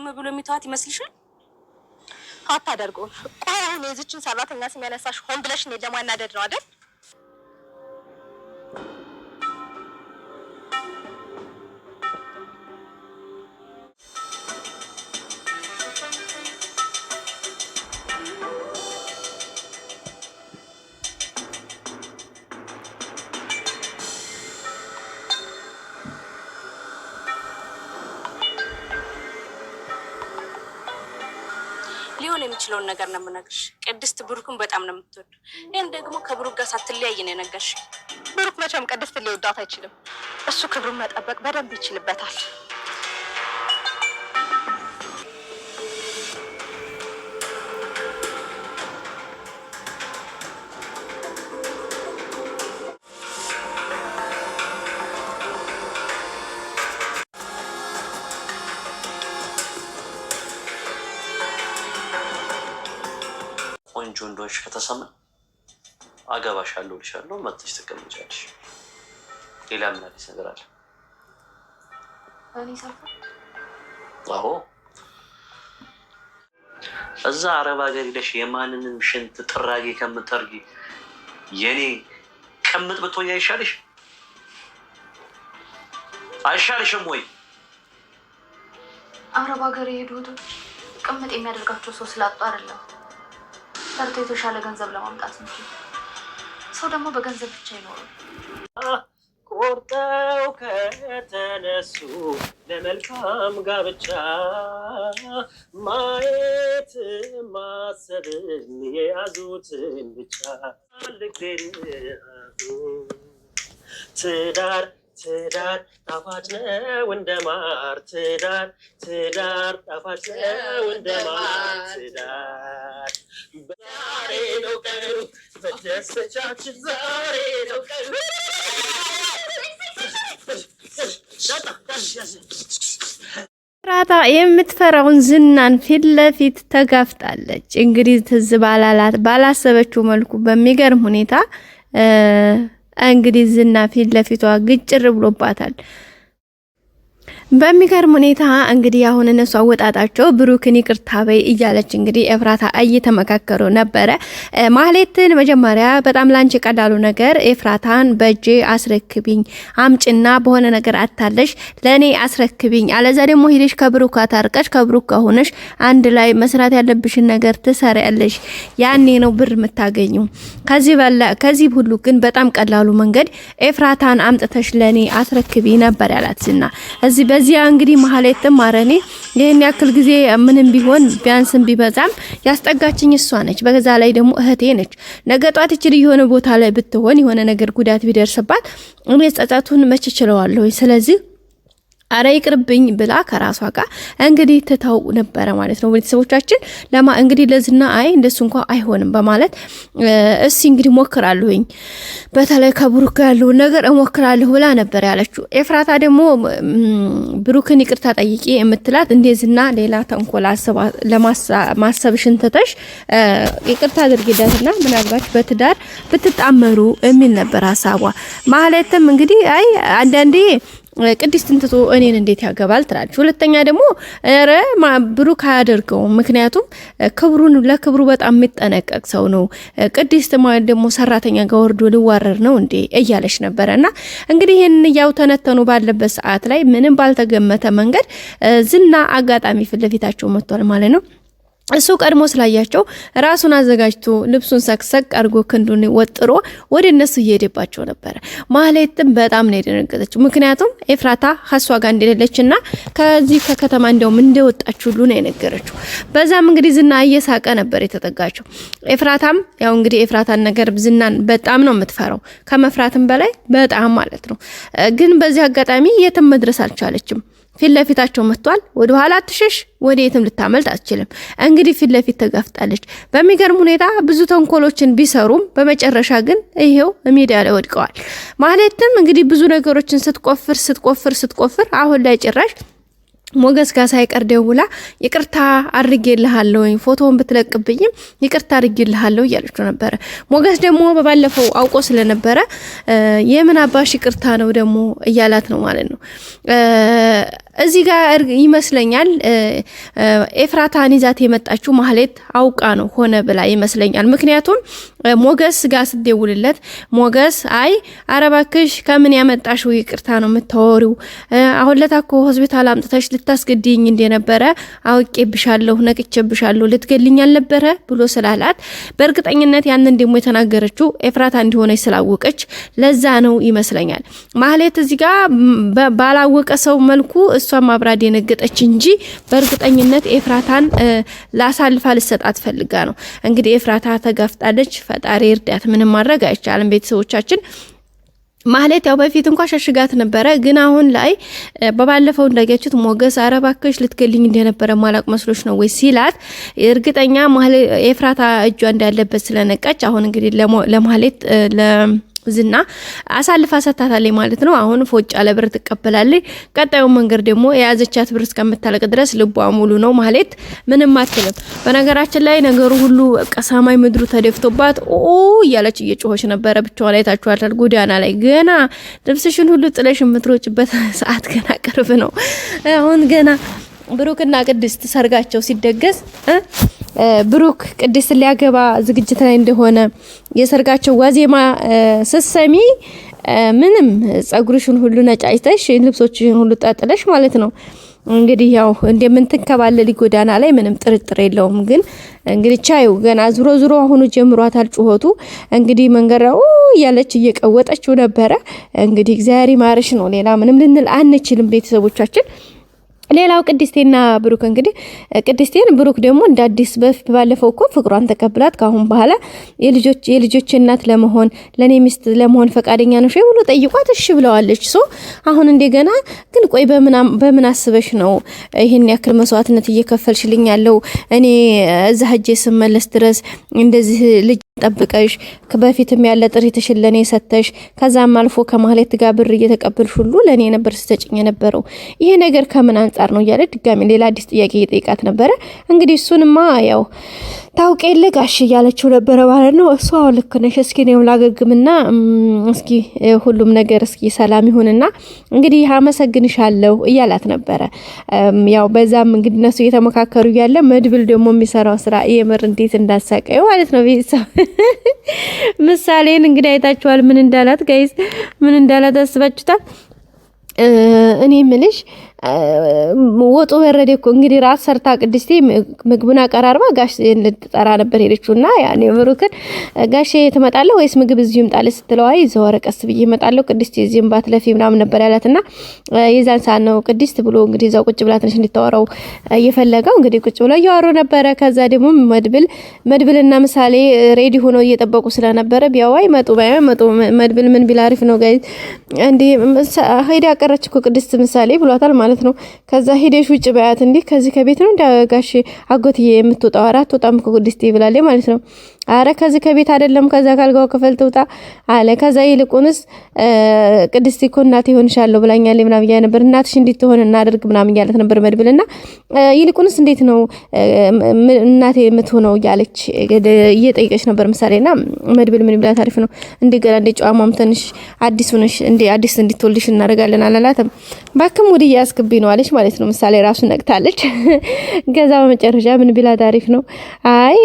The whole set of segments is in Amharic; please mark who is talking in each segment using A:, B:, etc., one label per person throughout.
A: ዝም ብሎ የሚተዋት ይመስልሻል?
B: አታደርገውም። ቆይ አሁን የዚችን ሰራተኛ ስም ያነሳሽ ሆን ብለሽ እኔን ለማናደድ ነው አይደል?
A: ሊሆን የሚችለውን ነገር ነው የምነግርሽ። ቅድስት ብሩክን በጣም ነው የምትወድ። ይሄን ደግሞ ከብሩክ ጋር ሳትለያይ ነው የነገርሽ።
B: ብሩክ መቼም ቅድስት ሊወዳት አይችልም። እሱ ክብሩን መጠበቅ በደንብ ይችልበታል።
C: ቆንጆ እንደሆንሽ ከተሰማ አገባሻለሁ ልሻለሁ መጥተሽ ትቀመጫለሽ። ሌላ ምን አዲስ ነገር አለ? አዎ እዛ አረብ ሀገር ሄደሽ የማንንም ሽንት ጥራጊ ከምትጠርጊ የኔ ቅምጥ ብትሆኝ አይሻልሽ? አይሻልሽም ወይ?
D: አረብ ሀገር የሄዱት ቅምጥ የሚያደርጋቸው ሰው ስላጡ አይደለም፣ ሰርቶ የተሻለ ገንዘብ ለማምጣት ነው። ሰው ደግሞ በገንዘብ ብቻ አይኖርም።
C: ቆርጠው ከተነሱ ለመልካም ጋብቻ ማየት ማሰብም የያዙትን ብቻ ትዳር ትዳር ጣፋጭ ነው እንደ ማር ትዳር ትዳር ጣፋጭ ነው እንደ ማር ትዳር ዛሬ ነው ቀኑ በደስታችን ዛሬ ነው ቀኑ።
E: ኤፍራታ የምትፈራውን ዝናን ፊት ለፊት ተጋፍጣለች። እንግዲህ ትዝ ባላሰበችው መልኩ በሚገርም ሁኔታ እንግዲህ ዝና ፊት ለፊቷ ግጭር ብሎባታል። በሚገርም ሁኔታ እንግዲህ አሁን እነሱ አወጣጣቸው ብሩክን ይቅርታ በይ እያለች እንግዲህ ኤፍራታ እየተመካከሩ ነበረ። ማህሌትን መጀመሪያ በጣም ላንቺ ቀላሉ ነገር ኤፍራታን በእጄ አስረክቢኝ አምጭና በሆነ ነገር አታለሽ ለኔ አስረክቢኝ፣ አለዛ ደግሞ ሄደሽ ከብሩክ ታርቀሽ ከብሩክ ሆነሽ አንድ ላይ መስራት ያለብሽን ነገር ትሰሪያለሽ፣ ያኔ ነው ብር የምታገኙ። ከዚህ ሁሉ ግን በጣም ቀላሉ መንገድ ኤፍራታን አምጥተሽ ለኔ አስረክቢ ነበር ያላት ዝና። በዚያ እንግዲህ ማህሌትም ማረኔ ይሄን ያክል ጊዜ ምንም ቢሆን ቢያንስም ቢበዛም ያስጠጋችኝ እሷ ነች። በዛ ላይ ደግሞ እህቴ ነች። ነገ ጧት እቺ የሆነ ቦታ ላይ ብትሆን የሆነ ነገር ጉዳት ቢደርስባት እኔ ጸጸቱን መች እችለዋለሁ። ስለዚህ አረ ይቅርብኝ ብላ ከራሷ ጋር እንግዲህ ትተው ነበረ ማለት ነው። ቤተሰቦቻችን እንግዲህ ለዝና አይ እንደሱ እንኳን አይሆንም በማለት እሺ እንግዲህ ሞክራለሁኝ በተለይ ከብሩክ ያለው ነገር እሞክራለሁ ብላ ነበር ያለችው። ኤፍራታ ደግሞ ብሩክን ይቅርታ ጠይቂ የምትላት እንደዝና ሌላ ተንኮል ለማሰብሽን ትተሽ ይቅርታ አድርጊዳትና ምናልባት በትዳር ብትጣመሩ የሚል ነበር ሐሳቧ። ማለትም እንግዲህ አይ አንዳንዴ ቅድስትን ትቶ እኔን እንዴት ያገባል ትላለች። ሁለተኛ ደግሞ ኧረ ብሩክ አያደርገውም፣ ምክንያቱም ለክብሩ በጣም የሚጠነቀቅ ሰው ነው። ቅድስት ማለት ደግሞ ሰራተኛ ጋር ወርዶ ሊዋረር ነው እንዴ እያለች ነበርና እንግዲህ ይሄን ያው ተነተኑ ባለበት ሰዓት ላይ ምንም ባልተገመተ መንገድ ዝና አጋጣሚ ፊት ለፊታቸው መጥቷል ማለት ነው። እሱ ቀድሞ ስላያቸው ራሱን አዘጋጅቶ ልብሱን ሰክሰክ አድርጎ ክንዱን ወጥሮ ወደ እነሱ እየሄደባቸው ነበር። ማህሌትም በጣም ነው የደነገጠችው፣ ምክንያቱም ኤፍራታ ሀሷ ጋር እንደሌለችና ከዚህ ከከተማ እንደውም እንደወጣች ሁሉ ነው የነገረችው። በዛም እንግዲህ ዝና እየሳቀ ነበር የተጠጋቸው። ኤፍራታም ያው እንግዲህ ኤፍራታን ነገር ዝናን በጣም ነው የምትፈራው፣ ከመፍራትም በላይ በጣም ማለት ነው። ግን በዚህ አጋጣሚ የትም መድረስ አልቻለችም። ፊት ለፊታቸው መጥቷል። ወደ ኋላ አትሸሽ፣ ወደ የትም ልታመልጥ አትችልም። እንግዲህ ፊት ለፊት ተጋፍጣለች። በሚገርም ሁኔታ ብዙ ተንኮሎችን ቢሰሩም በመጨረሻ ግን ይሄው ሜዳ ላይ ወድቀዋል። ማለትም እንግዲህ ብዙ ነገሮችን ስትቆፍር አሁን ላይ ጭራሽ ሞገስ ጋር ሳይቀር ደውላ ይቅርታ አድርጌልሃለሁ ፎቶውን ብትለቅብኝም ይቅርታ አድርጌልሃለሁ እያለች ነበር። ሞገስ ደግሞ በባለፈው አውቆ ስለነበረ የምን አባሽ ይቅርታ ነው ደግሞ እያላት ነው ማለት ነው። እዚህ ጋር ይመስለኛል ኤፍራታን ይዛት የመጣችው ማህሌት አውቃ ነው ሆነ ብላ ይመስለኛል። ምክንያቱም ሞገስ ጋር ስደውልለት ሞገስ አይ አረባክሽ ከምን ያመጣሽው ይቅርታ ነው የምታወሪው? አሁን ለታኮ ሆስፒታል አምጥተሽ ልታስገድኝ እንደነበረ አውቄብሻለሁ፣ ነቅቼብሻለሁ፣ ልትገልኝ አልነበረ ብሎ ስላላት በእርግጠኝነት ያንን ደግሞ የተናገረችው ኤፍራታ እንዲሆነች ስላወቀች ለዛ ነው ይመስለኛል። ማህሌት እዚህ ጋር ባላወቀ ሰው መልኩ እሷም አብራ ደነገጠች እንጂ በእርግጠኝነት ኤፍራታን ላሳልፋ ልሰጣት ፈልጋ ነው። እንግዲህ ኤፍራታ ተጋፍጣለች። ፈጣሪ እርዳት። ምንም ማድረግ አይቻልም። ቤተሰቦቻችን ማህሌት ያው በፊት እንኳን ሸሽጋት ነበረ፣ ግን አሁን ላይ በባለፈው እንዳያችሁት ሞገስ አረባከሽ ልትገልኝ እንደነበረ ማላቅ መስሎች ነው ወይ ሲላት እርግጠኛ ኤፍራታ እጇ እንዳለበት ስለነቃች አሁን እንግዲህ ለማህሌት ዝና አሳልፋ ሰጣታለች ማለት ነው። አሁን ፎጭ ያለ ብር ትቀበላለች። ቀጣዩ መንገድ ደግሞ የያዘቻት ብር እስከምታለቅ ድረስ ልቧ ሙሉ ነው። ማህሌት ምንም አትልም። በነገራችን ላይ ነገሩ ሁሉ ሰማይ ምድሩ ተደፍቶባት እያለች እየጮኸች ነበረ። ብቻዋን አይታችኋታል። ጎዳና ላይ ገና ልብስሽን ሁሉ ጥለሽ የምትሮጭበት ሰዓት ገና ቅርብ ነው። አሁን ገና ብሩክና ቅድስት ሰርጋቸው ሲደገስ ብሩክ ቅድስት ሊያገባ ዝግጅት ላይ እንደሆነ የሰርጋቸው ዋዜማ ስሰሚ ምንም ጸጉርሽን ሁሉ ነጫጭተሽ ልብሶችሽን ሁሉ ጣጥለሽ ማለት ነው እንግዲህ ያው እንደምንተከባለል ጎዳና ላይ ምንም ጥርጥር የለውም። ግን እንግዲህ ቻዩ ገና ዙሮ አሁኑ ጀምሯታል ጩኸቱ። እንግዲህ መንገራው ያለች እየቀወጠችው ነበረ። እንግዲህ እግዚአብሔር ይማርሽ ነው። ሌላ ምንም ልንል አንችልም ቤተሰቦቻችን። ሌላው ቅድስቴና ብሩክ እንግዲህ ቅድስቴን ብሩክ ደግሞ እንደ አዲስ ባለፈው እኮ ፍቅሯን ተቀብላት ካሁን በኋላ የልጆች እናት ለመሆን ለኔ ሚስት ለመሆን ፈቃደኛ ነሽ ብሎ ጠይቋት እሺ ብለዋለች። ሶ አሁን እንደገና ግን ቆይ በምን አስበሽ ነው ይሄን ያክል መስዋዕትነት እየከፈልሽልኝ ያለው እኔ እዛ ሄጄ ስመለስ ድረስ እንደዚህ ልጅ ጠብቀሽ በፊትም ያለ ጥሪትሽን ለኔ ሰተሽ ከዛም አልፎ ከማህሌት ጋር ብር እየተቀበልሽ ሁሉ ለኔ ነበር ስተጭኝ ነበረው ይሄ ነገር ከምን አንፃር ነው እያለ ድጋሚ ሌላ አዲስ ጥያቄ እየጠየቃት ነበረ። እንግዲህ እሱንማ ያው ታውቀይለ ጋሽ እያለችው ነበረ ማለት ነው። እሷ ልክ ነሽ፣ እስኪ ነው ላገግምና እስኪ ሁሉም ነገር እስኪ ሰላም ይሁንና እንግዲህ አመሰግንሻለሁ እያላት ነበረ። ያው በዛም እንግዲህ እነሱ እየተመካከሩ ያለ መድብል ደግሞ የሚሰራው ስራ የምር እንዴት እንዳሳቀዩ ማለት ነው። ቤተሰብ ምሳሌን እንግዲህ አይታችኋል ምን እንዳላት ጋይስ፣ ምን እንዳላት አስባችሁታል? እኔ ምልሽ ወጡ ወረደ እኮ እንግዲህ ራስ ሰርታ ቅድስቴ ምግቡን አቀራርባ ጋሽ ልትጠራ ነበር ሄደችውና ያኔ ብሩክን ጋሽ ትመጣለህ ወይስ ምግብ እዚሁ ይምጣል ስትለው አይ ዘወረ ቀስ ብዬ እመጣለሁ ቅድስቴ እዚህም ባትለፊ ምናምን ነበር ያላትና የዛን ሰዓት ነው ቅድስት ብሎ እንግዲህ እዛው ቁጭ ብላ ትንሽ እንድታወራው እየፈለገው እንግዲህ ቁጭ ብለው እያወሩ ነበረ። ከዛ ደግሞ መድብልና ምሳሌ ሬዲ ሆኖ እየጠበቁ ስለነበረ ቢያዋይ መጡ መድብል ምን ቢል አሪፍ ነው ጋይስ እንዴ ሄዳ ያቀረች እኮ ቅድስት ምሳሌ ብሏታል ማለት ነው። ከዛ ሄደሽ ውጭ በያት እንዴ ከዚህ ከቤት ነው እንዳጋሽ አጎትዬ የምትወጣው አራት ወጣም እኮ ቅድስት ይብላል ማለት ነው። አረ ከዚህ ከቤት አይደለም ከዛ ካልጋው ክፍል ትውጣ አለ። ከዛ ይልቁንስ ቅድስት እኮ እናቴ ሆንሻለሁ ብላኛል ምናምን ያለ ነበር እናትሽ እንድትሆን እናደርግ ምናምን ያለት ነበር መድብልና ይልቁንስ እንዴት ነው እናቴ የምትሆነው ያለች እየጠየቀች ነበር ምሳሌና መድብል ምን ይብላት አሪፍ ነው እንደገና እንደ ጫማም ትንሽ አዲስ ሆነሽ እንደ አዲስ እንድትወልሽ እናደርጋለን አላላተም ባክም ወዲያ ያስከቢ ነው አለች ማለት ነው። ምሳሌ ራሱ ነቅታለች። ከዛ በመጨረሻ ምን ቢላት አሪፍ ነው አይ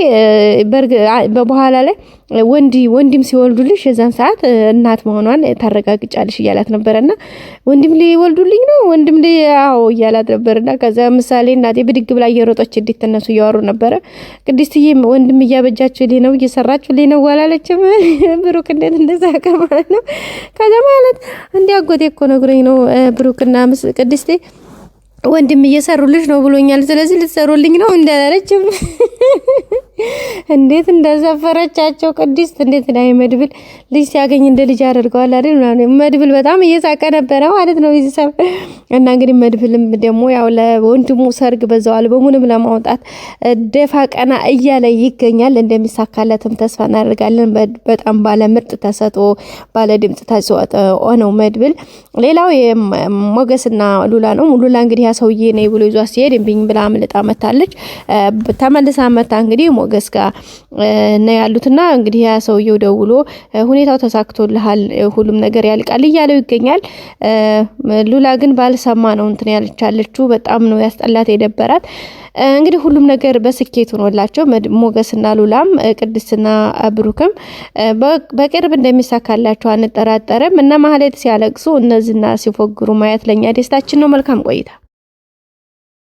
E: በኋላ ላይ ወንድም ሲወልዱልሽ የዛን ሰዓት እናት መሆኗን ታረጋግጫለሽ እያላት ነበርና ወንድም ሊወልዱልኝ ነው ወንድም አዎ እያላት ነበርና ከዛ ምሳሌ እናቴ ብድግ ብላ እየሮጠች እንድትነሱ እያወሩ ነበረ። ቅድስትዬ ወንድም እያበጃችሁልኝ ነው እየሰራችሁልኝ ነው አላለችም? ብሩክ እንዴት እንደዛ ማለት ነው። ከዛ ማለት እንዲያጎቴ እኮ ነግሮኝ ነው ብሩክና ቅድስቴ ወንድም እየሰሩልሽ ነው ብሎኛል። ስለዚህ ልትሰሩልኝ ነው እንዳለችም እንዴት እንደዘፈረቻቸው ቅድስት እንዴት ላይ መድብል ልጅ ሲያገኝ እንደ ልጅ አድርገዋል አይደል? መድብል በጣም እየሳቀ ነበረ ማለት ነው ይዘሰብ እና እንግዲህ መድብልም ደግሞ ያው ለወንድሙ ሰርግ በዛው አልበሙንም ለማውጣት ደፋ ቀና እያለ ይገኛል። እንደሚሳካለትም ተስፋ እናደርጋለን። በጣም ባለ ምርጥ ተሰጥኦ ባለ ድምጽ ተሰጥኦ ነው መድብል። ሌላው ሞገስና ሉላ ነው። ሉላ እንግዲህ ያ ሰውዬ ነይ ብሎ ይዟ ሲሄድ እምቢኝ ብላ አምልጣ መታለች። ተመልሳ መታ እንግዲህ ሞገስ ጋር ነው ያሉትና እንግዲህ ያ ሰውዬው ደውሎ ሁኔታው ተሳክቶልሃል ሁሉም ነገር ያልቃል እያለው ይገኛል። ሉላ ግን ባልሰማ ነው እንትን ያለቻለችው። በጣም ነው ያስጠላት የደበራት። እንግዲህ ሁሉም ነገር በስኬት ሆኖላቸው ሞገስና ሉላም ቅድስትና ብሩክም በቅርብ እንደሚሳካላቸው አንጠራጠርም። እና ማህሌት ሲያለቅሱ እነዚህና ሲፎግሩ ማየት ለኛ ደስታችን ነው። መልካም ቆይታ